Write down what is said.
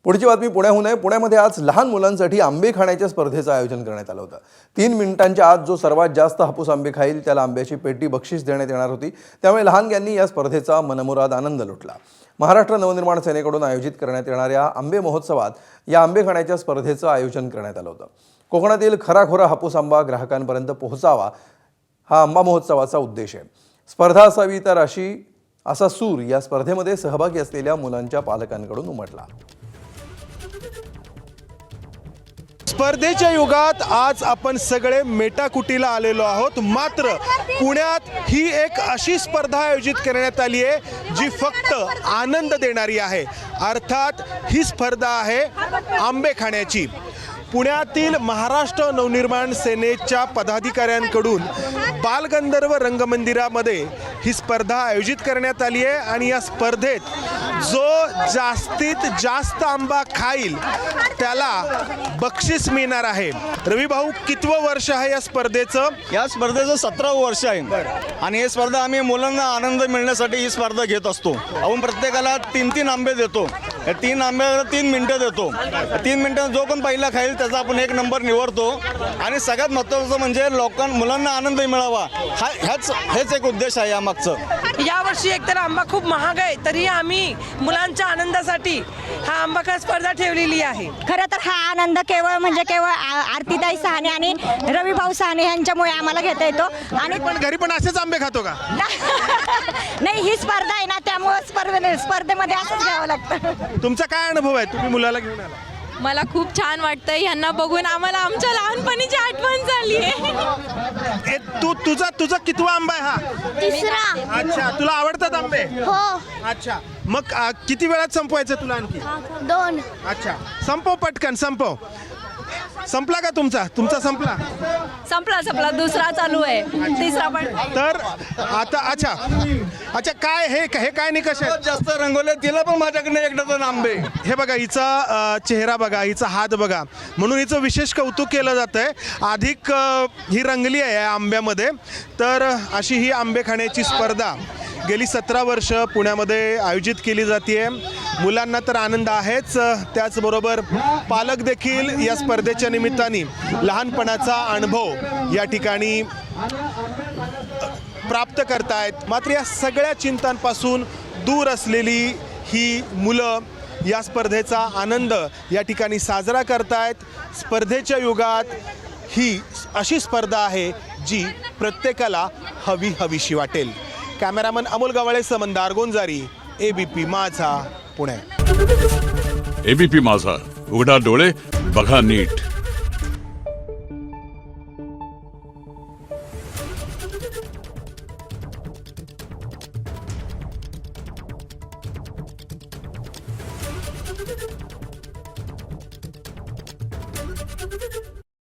पुढची बातमी पुण्याहून आहे। पुण्यामध्ये आज लहान मुलांसाठी आंबे खाण्याच्या स्पर्धेचं आयोजन करण्यात आलं होतं। 3 मिनिटांच्या आत जो सर्वात जास्त हापूस आंबे खाईल त्याला आंब्याची पेटी बक्षीस देण्यात येणार होती। त्यामुळे लहानग्यांनी या स्पर्धेचा मनमुराद आनंद लुटला। महाराष्ट्र नवनिर्माण सेनेकडून आयोजित करण्यात येणाऱ्या आंबे महोत्सवात या आंबे खाण्याच्या स्पर्धेचं आयोजन करण्यात आलं होतं। कोकणातील खराखोरा हापूस आंबा ग्राहकांपर्यंत पोहोचावा हा आंबा महोत्सवाचा उद्देश आहे। स्पर्धा असावी तर असा सूर या स्पर्धेमध्ये सहभागी असलेल्या मुलांच्या पालकांकडून उमटला। स्पर्धेच्या युगात आज आपण सगळे मेटाकुटीला आलेलो आहोत। मात्र पुण्यात ही एक अशी स्पर्धा आयोजित करण्यात आली आहे जी फक्त आनंद देणारी आहे। अर्थात ही स्पर्धा आहे आंबे खाण्याची। पुण्यातील महाराष्ट्र नवनिर्माण सेनेच्या पदाधिकाऱ्यांकडून बालगंधर्व रंगमंदिरामध्ये ही स्पर्धा आयोजित करण्यात आली आहे आणि या स्पर्धेत जो जास्तीत जास्त आंबा खाईल त्याला बक्षीस मिळणार आहे। रवी भाऊ, कितवं वर्ष आहे या स्पर्धेचं? या स्पर्धेचं 17वं वर्ष आहे आणि ही स्पर्धा आम्ही मुलांना आनंद मिळण्यासाठी ही स्पर्धा घेत असतो। आपण प्रत्येकाला 3-3 आंबे देतो। या 3 आंब्याला 3 मिनिटं देतो। 3 मिनिटांत जो कोण पहिला खाईल त्याचा आपण 1 नंबर निवडतो आणि सगळ्यात महत्त्वाचं म्हणजे मुलांना आनंद मिळावा हेच एक उद्देश आहे यामागचं। यावर्षी एकतर आंबा खूप महाग आहे तरी आम्ही मुलांच्या आनंदासाठी हा आंबा खा स्पर्धा ठेवलेली आहे। खरं तर हा आनंद केवळ आरतीताई साहने आणि रवी भाऊ साहने यांच्यामुळे आम्हाला घेता येतो। आणि घरी पण असेच आंबे खातो का? नाही, ही स्पर्धा आहे ना, त्यामुळे स्पर्धेमध्ये असंच घ्यावं लागतं। तुमचा काय अनुभव आहे? तुम्ही मुलाला घेऊन आला? मला खूप छान वाटतंय। ह्यांना बघून आम्हाला आमच्या लहानपणीची आठवण झाली आहे। तुझा कितवा आंबा आहे हा? तिसरा। अच्छा, तुला आवडतात आंबे? हो। अच्छा, मग किती वेळात संपवायचं तुला आणखी? 2। अच्छा, संपव पटकन, संपव। संपला का तुमचा संपला दुसरा चालू आहे, तिसरा पण। तर आता अच्छा काय हे काय निकष आहे? जास्त रंगवले तिला पण माझ्याकडे 1 डझन आंबे। हे बघा, हिचा चेहरा बघा, हिचा हात बघा, म्हणून हिचं विशेष कौतुक केलं जात आहे। अधिक ही रंगली आहे या आंब्यामध्ये। तर अशी ही आंबे खाण्याची स्पर्धा गेली 17 वर्ष पुण्यामध्ये आयोजित केली जाते। मुलांना तर आनंद आहेच, त्याचबरोबर पालक देखील या स्पर्धेच्या निमित्ताने लहानपणाचा अनुभव या ठिकाणी प्राप्त करतायत। मात्र या सगळ्या चिंतांपासून दूर असलेली ही मुलं या स्पर्धेचा आनंद या ठिकाणी साजरा करतायत। स्पर्धेच्या युगात ही अशी स्पर्धा आहे जी प्रत्येकाला हवीशी वाटेल। कॅमेरामन अमोल गवाळेसह मंदार गोंजारी, ABP माझा, पुणे। ABP माझा, उघडा डोळे बघा नीट।